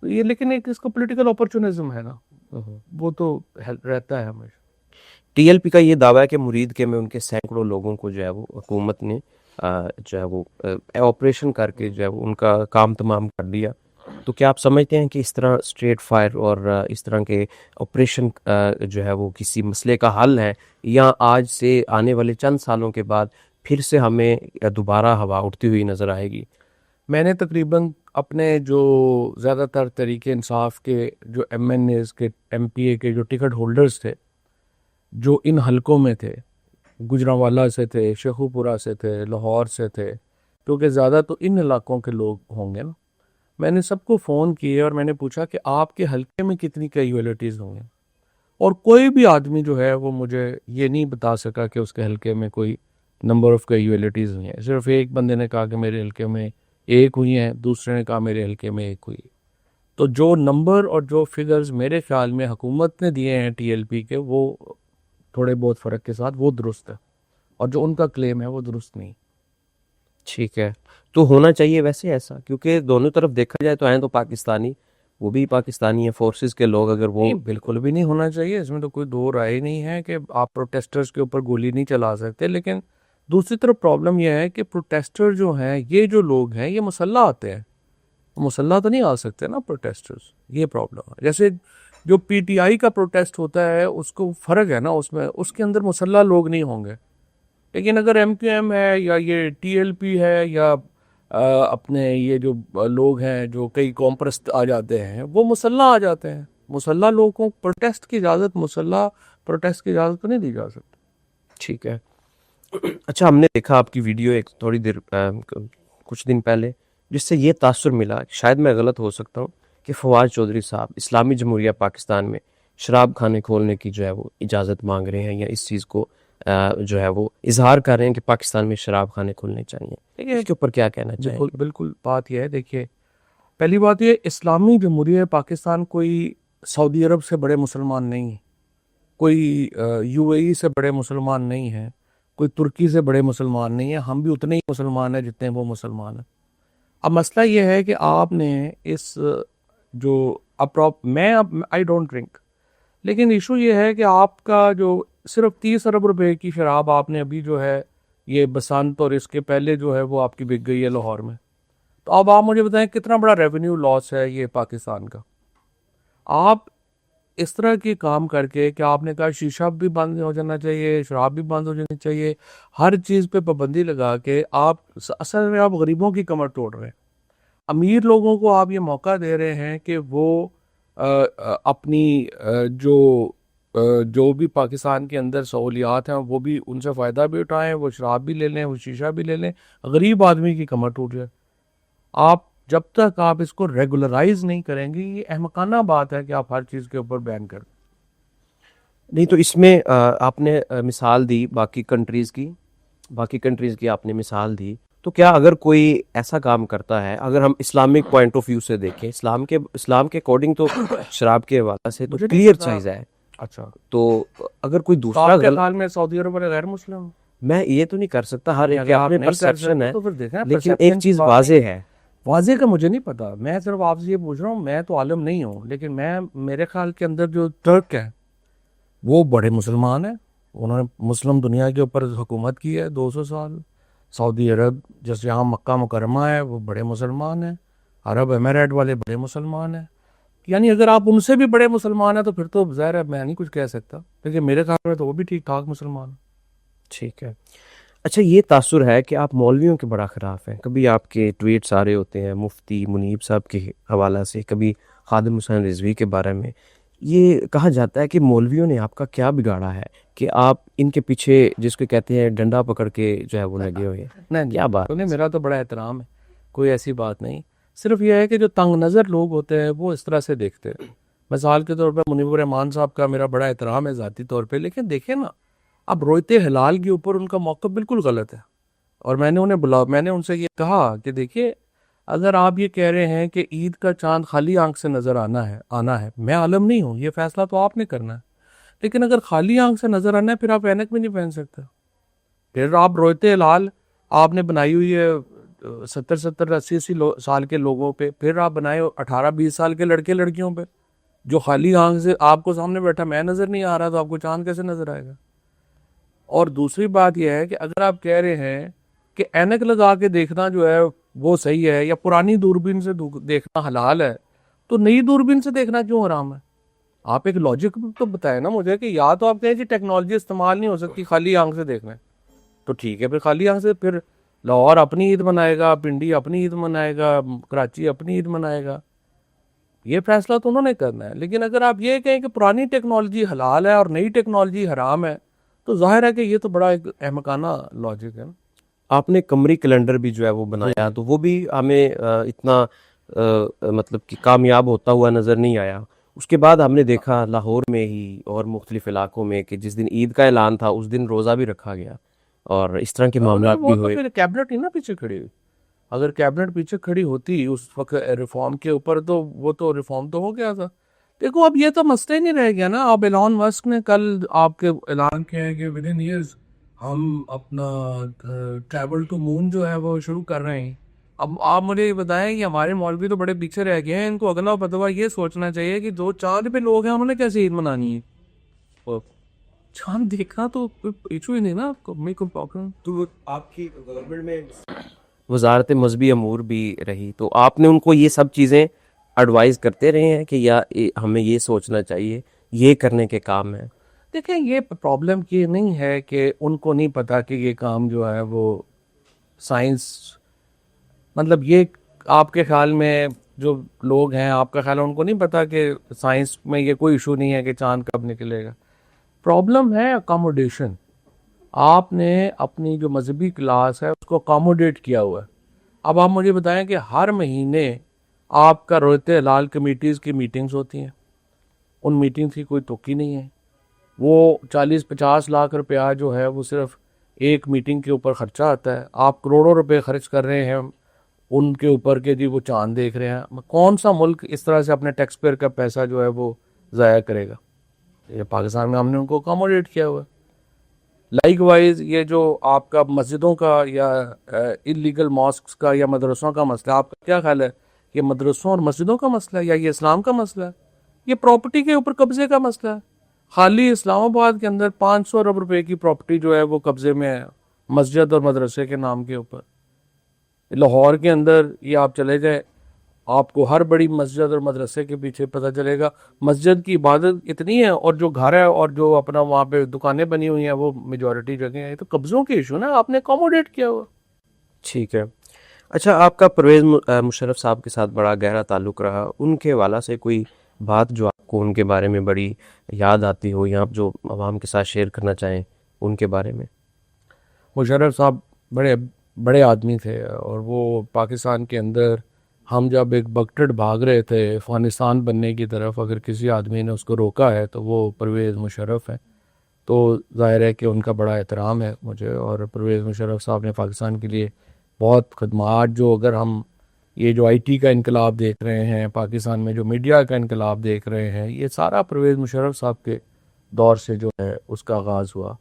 تو یہ لیکن ایک اس کا پولیٹیکل اپرچونزم ہے نا، وہ تو رہتا ہے ہمیشہ۔ ٹی ایل پی کا یہ دعویٰ ہے کہ مرید کے میں ان کے سینکڑوں لوگوں کو جو ہے وہ حکومت نے جو ہے وہ آپریشن کر کے جو ہے وہ ان کا کام تمام کر دیا، تو کیا آپ سمجھتے ہیں کہ اس طرح اسٹریٹ فائر اور اس طرح کے آپریشن جو ہے وہ کسی مسئلے کا حل ہے، یا آج سے آنے والے چند سالوں کے بعد پھر سے ہمیں دوبارہ ہوا اٹھتی ہوئی نظر آئے گی؟ میں نے تقریباً اپنے جو زیادہ تر تحریک انصاف کے جو ایم این ایز کے ایم پی اے کے جو ٹکٹ ہولڈرز تھے جو ان حلقوں میں تھے، گجرانوالہ سے تھے، شیخو پورہ سے تھے، لاہور سے تھے، کیونکہ زیادہ تو ان علاقوں کے لوگ ہوں گے نا، میں نے سب کو فون کیے اور میں نے پوچھا کہ آپ کے حلقے میں کتنی کیجویلٹیز ہوں گے، اور کوئی بھی آدمی جو ہے وہ مجھے یہ نہیں بتا سکا کہ اس کے حلقے میں کوئی نمبر آف کیجویلٹیز ہوئی ہیں. صرف ایک بندے نے کہا کہ میرے حلقے میں ایک ہوئی ہیں، دوسرے نے کہا میرے حلقے میں ایک ہوئی. تو جو نمبر اور جو فگرز میرے خیال میں حکومت نے دیے ہیں ٹی ایل پی کے، وہ تھوڑے بہت فرق کے ساتھ وہ درست ہے، اور جو ان کا کلیم ہے وہ درست نہیں. ٹھیک ہے، تو ہونا چاہیے ویسے ایسا، کیونکہ دونوں طرف دیکھا جائے تو ہیں تو پاکستانی، وہ بھی پاکستانی ہیں فورسز کے لوگ، اگر وہ نہیں، بالکل بھی نہیں ہونا چاہیے، اس میں تو کوئی دو رائے نہیں ہے کہ آپ پروٹیسٹرز کے اوپر گولی نہیں چلا سکتے. لیکن دوسری طرف پرابلم یہ ہے کہ پروٹیسٹر جو ہیں، یہ جو لوگ ہیں یہ مسلح آتے ہیں، مسلح تو نہیں آ سکتے نا پروٹیسٹرز، یہ پرابلم ہے. جیسے جو پی ٹی آئی کا پروٹیسٹ ہوتا ہے اس کو فرق ہے نا، اس میں اس کے اندر مسلح لوگ نہیں ہوں گے. لیکن اگر ایم کیو ایم ہے یا یہ ٹی ایل پی ہے یا اپنے یہ جو لوگ ہیں جو کئی قوم پرست آ جاتے ہیں، وہ مسلح آ جاتے ہیں. مسلح لوگوں کو پروٹیسٹ کی اجازت، مسلح پروٹیسٹ کی اجازت تو نہیں دی جا سکتی. ٹھیک ہے. اچھا، ہم نے دیکھا آپ کی ویڈیو ایک تھوڑی دیر کچھ دن پہلے، جس سے یہ تاثر ملا، شاید میں غلط ہو سکتا ہوں، کہ فواد چودھری صاحب اسلامی جمہوریہ پاکستان میں شراب خانے کھولنے کی جو ہے وہ اجازت مانگ رہے ہیں، یا اس چیز کو جو ہے وہ اظہار کر رہے ہیں کہ پاکستان میں شراب خانے کھولنے چاہیے. اس کے اوپر کیا کہنا چاہیں گے؟ بالکل بات یہ ہے، دیکھیے پہلی بات یہ، اسلامی جمہوریہ پاکستان کوئی سعودی عرب سے بڑے مسلمان نہیں ہیں، کوئی یو اے ای سے بڑے مسلمان نہیں ہیں، کوئی ترکی سے بڑے مسلمان نہیں ہیں. ہم بھی اتنے ہی مسلمان ہیں جتنے وہ مسلمان ہیں. اب مسئلہ یہ ہے کہ آپ نے اس جو میں آئی ڈونٹ ڈرنک، لیکن ایشو یہ ہے کہ آپ کا جو صرف 30 ارب روپے کی شراب آپ نے ابھی جو ہے یہ بسنت اور اس کے پہلے جو ہے وہ آپ کی بک گئی ہے لاہور میں. تو اب آپ مجھے بتائیں کتنا بڑا ریونیو لاس ہے یہ پاکستان کا. آپ اس طرح کے کام کر کے کہ آپ نے کہا شیشہ بھی بند ہو جانا چاہیے، شراب بھی بند ہو جانی چاہیے، ہر چیز پہ پابندی لگا کے آپ اصل میں آپ غریبوں کی کمر توڑ رہے ہیں. امیر لوگوں کو آپ یہ موقع دے رہے ہیں کہ وہ اپنی جو بھی پاکستان کے اندر سہولیات ہیں وہ بھی ان سے فائدہ بھی اٹھائیں، وہ شراب بھی لے لیں، وہ شیشہ بھی لے لیں، غریب آدمی کی کمر ٹوٹ جائے. آپ جب تک آپ اس کو ریگولرائز نہیں کریں گے، یہ احمقانہ بات ہے کہ آپ ہر چیز کے اوپر بین کر دیں. نہیں تو اس میں آپ نے مثال دی باقی کنٹریز کی آپ نے مثال دی، تو کیا اگر کوئی ایسا کام کرتا ہے، اگر ہم اسلامک پوائنٹ آف ویو سے دیکھیں، اسلام کے اکارڈنگ تو شراب کے حوالے سے تو کلیئر چیز ہے. اچھا، تو اگر کوئی تو دوسرا آپ کے خیال میں سعودی عرب والے غیر مسلم؟ میں یہ تو نہیں کر سکتا، ہر ایک اگر کے آپ اپنے نہیں کر پرسیپشن سکتے ہے، تو پھر دیکھیں لیکن perception ایک کی چیز بات واضح ہے. واضح کا مجھے نہیں پتا، میں صرف آپ سے یہ پوچھ رہا ہوں، میں تو عالم نہیں ہوں، لیکن میرے خیال کے اندر جو ترک ہیں وہ بڑے مسلمان ہیں، انہوں نے مسلم دنیا کے اوپر حکومت کی ہے 200 سال. سعودی عرب جیسے یہاں مکہ مکرمہ ہے وہ بڑے مسلمان ہیں، عرب امیرات والے بڑے مسلمان ہیں. یعنی اگر آپ ان سے بھی بڑے مسلمان ہیں تو پھر تو ظاہر ہے میں نہیں کچھ کہہ سکتا، لیکن میرے خیال میں تو وہ بھی ٹھیک ٹھاک مسلمان ہیں. ٹھیک ہے. اچھا، یہ تاثر ہے کہ آپ مولویوں کے بڑا خلاف ہیں، کبھی آپ کے ٹویٹس آ رہے ہوتے ہیں مفتی منیب صاحب کے حوالہ سے، کبھی خادم حسین رضوی کے بارے میں. یہ کہا جاتا ہے کہ مولویوں نے آپ کا کیا بگاڑا ہے کہ آپ ان کے پیچھے جس کو کہتے ہیں ڈنڈا پکڑ کے جو ہے وہ لگے ہوئے ہیں. کیا بات نہیں، میرا تو بڑا احترام ہے، کوئی ایسی بات نہیں. صرف یہ ہے کہ جو تنگ نظر لوگ ہوتے ہیں وہ اس طرح سے دیکھتے ہیں. مثال کے طور پہ منیب الرحمان صاحب کا میرا بڑا احترام ہے ذاتی طور پہ، لیکن دیکھیں نا، اب رویت ہلال کے اوپر ان کا موقف بالکل غلط ہے. اور میں نے ان سے یہ کہا کہ دیکھیے، اگر آپ یہ کہہ رہے ہیں کہ عید کا چاند خالی آنکھ سے نظر آنا ہے، میں عالم نہیں ہوں، یہ فیصلہ تو آپ نے کرنا ہے. لیکن اگر خالی آنکھ سے نظر آنا ہے پھر آپ اینک بھی نہیں پہن سکتے. پھر آپ رویت ہلال آپ نے بنائی ہوئی ہے 70 80 سال کے لوگوں پہ، پھر آپ بنائے 18 20 سال کے لڑکے لڑکیوں پہ جو خالی آنکھ سے آپ کو سامنے بیٹھا میں نظر نہیں آ رہا، تو آپ کو چاند کیسے نظر آئے گا؟ اور دوسری بات یہ ہے کہ اگر آپ کہہ رہے ہیں کہ اینک لگا کے دیکھنا جو ہے وہ صحیح ہے یا پرانی دوربین سے دیکھنا حلال ہے، تو نئی دوربین سے دیکھنا کیوں حرام ہے؟ آپ ایک لاجک تو بتائیں نا مجھے، کہ یا تو آپ کہیں جی ٹیکنالوجی استعمال نہیں ہو سکتی خالی آنکھ سے دیکھنا ہے، تو ٹھیک ہے، پھر خالی آنکھ سے پھر لاہور اپنی عید منائے گا, پنڈی اپنی عید منائے گا, کراچی اپنی عید منائے گا. یہ فیصلہ تو انہوں نے کرنا ہے. لیکن اگر آپ یہ کہیں کہ پرانی ٹیکنالوجی حلال ہے اور نئی ٹیکنالوجی حرام ہے, تو ظاہر ہے کہ یہ تو بڑا ایک احمقانہ لاجک ہے نا. آپ نے قمری کیلنڈر بھی جو ہے وہ بنایا, تو وہ بھی ہمیں اتنا مطلب کہ کامیاب ہوتا ہوا نظر نہیں آیا. اس کے بعد ہم نے دیکھا لاہور میں ہی اور مختلف علاقوں میں کہ جس دن عید کا اعلان تھا اس دن روزہ بھی رکھا گیا اور اس طرح کے معاملات وہ بھی تو ہوئے. پھر کیبنٹ ہی نا پیچھے کھڑی ہوئی. اگر کیبنٹ پیچھے کھڑی ہوتی اس وقت ریفارم کے اوپر, تو وہ تو ریفارم تو ہو گیا تھا. دیکھو اب یہ تو مسئلہ ہی نہیں رہ گیا نا. اب ایلان مسک نے کل آپ کے اعلان کیا ہے کہ ود ان ایئرز ہم اپنا ٹریول ٹو مون جو ہے وہ شروع کر رہے ہیں. اب آپ مجھے یہ بتائیں کہ ہمارے مولوی تو بڑے پیچھے رہ گئے ہیں. ان کو اگلا فتویٰ یہ سوچنا چاہیے کہ جو چاند پہ لوگ ہیں انہوں نے کیسے عید منانی ہے. چاند دیکھا تو کوئی ایشو ہی نہیں نا. آپ کو میں کوئی پرابلم. تو آپ کی گورنمنٹ میں وزارت مذہبی امور بھی رہی, تو آپ نے ان کو یہ سب چیزیں ایڈوائز کرتے رہے ہیں کہ یا ہمیں یہ سوچنا چاہیے, یہ کرنے کے کام ہیں؟ دیکھیں یہ پرابلم یہ نہیں ہے کہ ان کو نہیں پتا کہ یہ کام جو ہے وہ سائنس, مطلب یہ آپ کے خیال میں جو لوگ ہیں آپ کا خیال ہے ان کو نہیں پتا کہ سائنس میں یہ کوئی ایشو نہیں ہے کہ چاند کب نکلے گا. پرابلم ہے اکاموڈیشن. آپ نے اپنی جو مذہبی کلاس ہے اس کو اکاموڈیٹ کیا ہوا ہے. اب آپ مجھے بتائیں کہ ہر مہینے آپ کا رویت ہلال کمیٹیز کی میٹنگز ہوتی ہیں. ان میٹنگز کی کوئی توقع نہیں ہے. وہ 40-50 لاکھ روپیہ جو ہے وہ صرف ایک میٹنگ کے اوپر خرچہ آتا ہے. آپ کروڑوں روپے خرچ کر رہے ہیں ان کے اوپر کہ جی وہ چاند دیکھ رہے ہیں. کون سا ملک اس طرح سے اپنے ٹیکس پیئر کا پیسہ جو ہے وہ ضائع کرے گا؟ یہ پاکستان میں ہم نے ان کو اکاموڈیٹ کیا ہوا ہے. لائک وائز یہ جو آپ کا مسجدوں کا یا انلیگل ماسکس کا یا مدرسوں کا مسئلہ, آپ کا کیا خیال ہے؟ یہ مدرسوں اور مسجدوں کا مسئلہ ہے یا یہ اسلام کا مسئلہ ہے؟ یہ پراپرٹی کے اوپر قبضے کا مسئلہ ہے. خالی اسلام آباد کے اندر 500 ارب روپے کی پراپرٹی جو ہے وہ قبضے میں ہے مسجد اور مدرسے کے نام کے اوپر. لاہور کے اندر یہ آپ چلے جائیں, آپ کو ہر بڑی مسجد اور مدرسے کے پیچھے پتہ چلے گا مسجد کی عبادت اتنی ہے اور جو گھر ہے اور جو اپنا وہاں پہ دکانیں بنی ہوئی ہیں وہ میجورٹی جگہ ہیں. یہ تو قبضوں کے ایشو نا, آپ نے اکاموڈیٹ کیا ہوا. ٹھیک ہے. اچھا, آپ کا پرویز مشرف صاحب کے ساتھ بڑا گہرا تعلق رہا. ان کے حوالے سے کوئی بات جو آپ کو ان کے بارے میں بڑی یاد آتی ہو یا آپ جو عوام کے ساتھ شیئر کرنا چاہیں ان کے بارے میں؟ مشرف صاحب بڑے آدمی تھے اور وہ پاکستان کے اندر ہم جب ایک بکٹڈ بھاگ رہے تھے افغانستان بننے کی طرف, اگر کسی آدمی نے اس کو روکا ہے تو وہ پرویز مشرف ہیں. تو ظاہر ہے کہ ان کا بڑا احترام ہے مجھے. اور پرویز مشرف صاحب نے پاکستان کے لیے بہت خدمات, جو اگر ہم یہ جو IT کا انقلاب دیکھ رہے ہیں پاکستان میں, جو میڈیا کا انقلاب دیکھ رہے ہیں, یہ سارا پرویز مشرف صاحب کے دور سے جو ہے اس کا آغاز ہوا.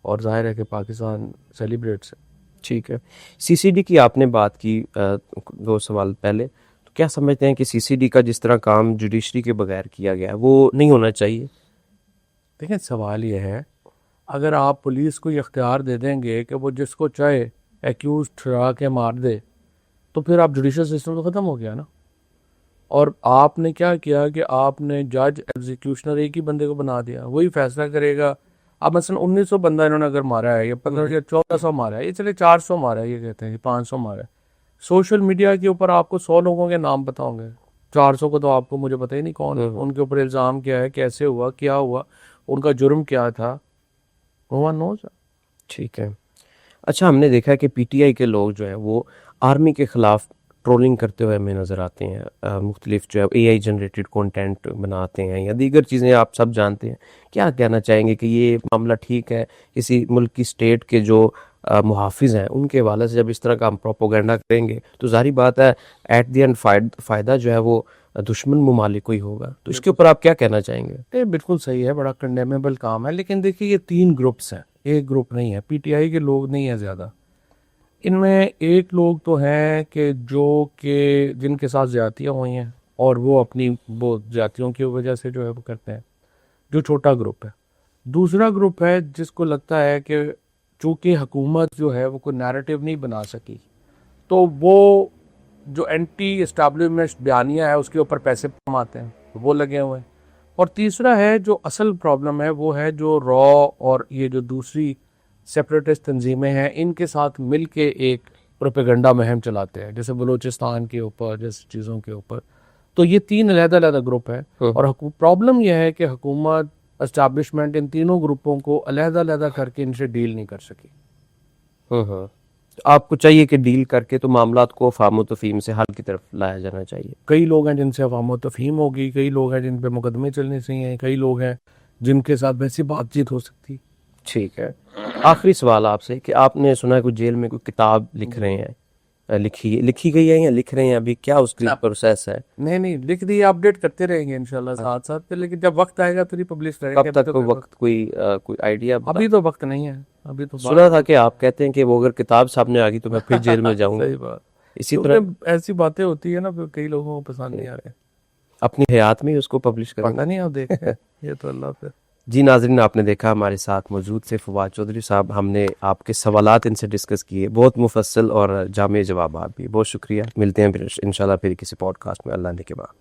اور ظاہر ہے کہ پاکستان سیلیبریٹس ہے. ٹھیک ہے. CCD کی آپ نے بات کی 2 سوال پہلے, تو کیا سمجھتے ہیں کہ CCD کا جس طرح کام جوڈیشری کے بغیر کیا گیا وہ نہیں ہونا چاہیے؟ دیکھیں سوال یہ ہے, اگر آپ پولیس کو یہ اختیار دے دیں گے کہ وہ جس کو چاہے ایکیوز ٹھہرا کے مار دے, تو پھر آپ جوڈیشل سسٹم تو ختم ہو گیا نا. اور آپ نے کیا کیا کہ آپ نے جج ایگزیکیوشنر ایک ہی بندے کو بنا دیا, وہی فیصلہ کرے گا. اب مثلا 1900 بندہ انہوں نے اگر مارا ہے یا 1500 یا 1400 مارا ہے, یہ چلے 400 مارا ہے, یہ کہتے ہیں 500 مارا ہے. سوشل میڈیا کے اوپر آپ کو 100 لوگوں کے نام پتہ ہوں گے, 400 کو تو آپ کو مجھے پتہ ہی نہیں کون ہے, ان کے اوپر الزام کیا ہے, کیسے ہوا, کیا ہوا, ان کا جرم کیا تھا, no one knows. ٹھیک ہے. اچھا, ہم نے دیکھا ہے کہ PTI کے لوگ جو ہیں وہ آرمی کے خلاف ٹرولنگ کرتے ہوئے ہمیں نظر آتے ہیں, مختلف جو ہے AI جنریٹڈ کنٹینٹ بناتے ہیں یا دیگر چیزیں آپ سب جانتے ہیں. کیا کہنا چاہیں گے کہ یہ معاملہ ٹھیک ہے؟ کسی ملک کی اسٹیٹ کے جو محافظ ہیں ان کے حوالے سے جب اس طرح کا ہم پروپوگنڈا کریں گے تو ظاہری بات ہے ایٹ دی اینڈ فائدہ جو ہے وہ دشمن ممالک کو ہی ہوگا. تو اس کے اوپر آپ کیا کہنا چاہیں گے؟ یہ بالکل صحیح ہے, بڑا کنڈیمیبل کام ہے. لیکن دیکھیے یہ 3 گروپس ہیں, ایک گروپ نہیں ہے. PTI کے لوگ نہیں ہیں زیادہ. ان میں ایک لوگ تو ہیں کہ جن کے ساتھ زیادتیاں ہوئی ہیں اور وہ اپنی وہ زیادتیوں کی وجہ سے جو ہے وہ کرتے ہیں, جو چھوٹا گروپ ہے. دوسرا گروپ ہے جس کو لگتا ہے کہ چونکہ حکومت جو ہے وہ کوئی نیریٹو نہیں بنا سکی, تو وہ جو اینٹی اسٹیبلشمنٹ بیانیہ ہے اس کے اوپر پیسے کماتے ہیں, وہ لگے ہوئے ہیں. اور تیسرا ہے جو اصل پرابلم ہے وہ ہے جو را اور یہ جو دوسری سیپریٹسٹ تنظیمیں ہیں ان کے ساتھ مل کے ایک پروپیگنڈا مہم چلاتے ہیں، جیسے بلوچستان کے اوپر، جیسے چیزوں کے اوپر. تو یہ 3 علیحدہ علیحدہ گروپ ہے. اور پرابلم یہ ہے کہ حکومت، اسٹیبلشمنٹ ان تینوں گروپوں کو علیحدہ علیحدہ کر کے ان سے ڈیل نہیں کر سکی. آپ کو چاہیے کہ ڈیل کر کے تو معاملات کو افہام و تفہیم سے حل کی طرف لایا جانا چاہیے. کئی لوگ ہیں جن سے افہام و تفہیم ہوگی، کئی لوگ ہیں جن پہ مقدمے چلنے چاہیے، کئی لوگ ہیں جن کے ساتھ ویسی بات چیت ہو سکتی. ٹھیک ہے. آخری سوال آپ سے کہ آپ نے سنا ہے کوئی جیل میں کوئی کتاب لکھ رہے ہیں، لکھی گئی ہے یا لکھ رہے ہیں ابھی، کیا اس کی پروسیس ہے؟ نہیں لکھ دی، اپڈیٹ کرتے رہیں گے انشاءاللہ ساتھ ساتھ پہ، لیکن جب وقت آئے گا پھر ہی پبلش کریں گے. کب تک وقت، کوئی آئیڈیا؟ ابھی تو وقت نہیں ہے. ابھی تو سنا تھا کہ آپ کہتے ہیں کہ وہ اگر کتاب سامنے آ گئی تو میں پھر جیل میں جاؤں گا. صحیح بات. اسی طرح ایسی باتیں ہوتی ہے نا، پھر کئی لوگوں کو پسند نہیں آ رہے. اپنی حیات میں ہی اس کو پبلش کریں. پتہ نہیں، آپ دیکھیں. یہ تو اللہ پہ. جی ناظرین، آپ نے دیکھا ہمارے ساتھ موجود تھے فواد چودھری صاحب. ہم نے آپ کے سوالات ان سے ڈسکس کیے، بہت مفصل اور جامع جوابات بھی. بہت شکریہ. ملتے ہیں پھر انشاءاللہ پھر کسی پوڈ کاسٹ میں، اللہ نے کے بعد.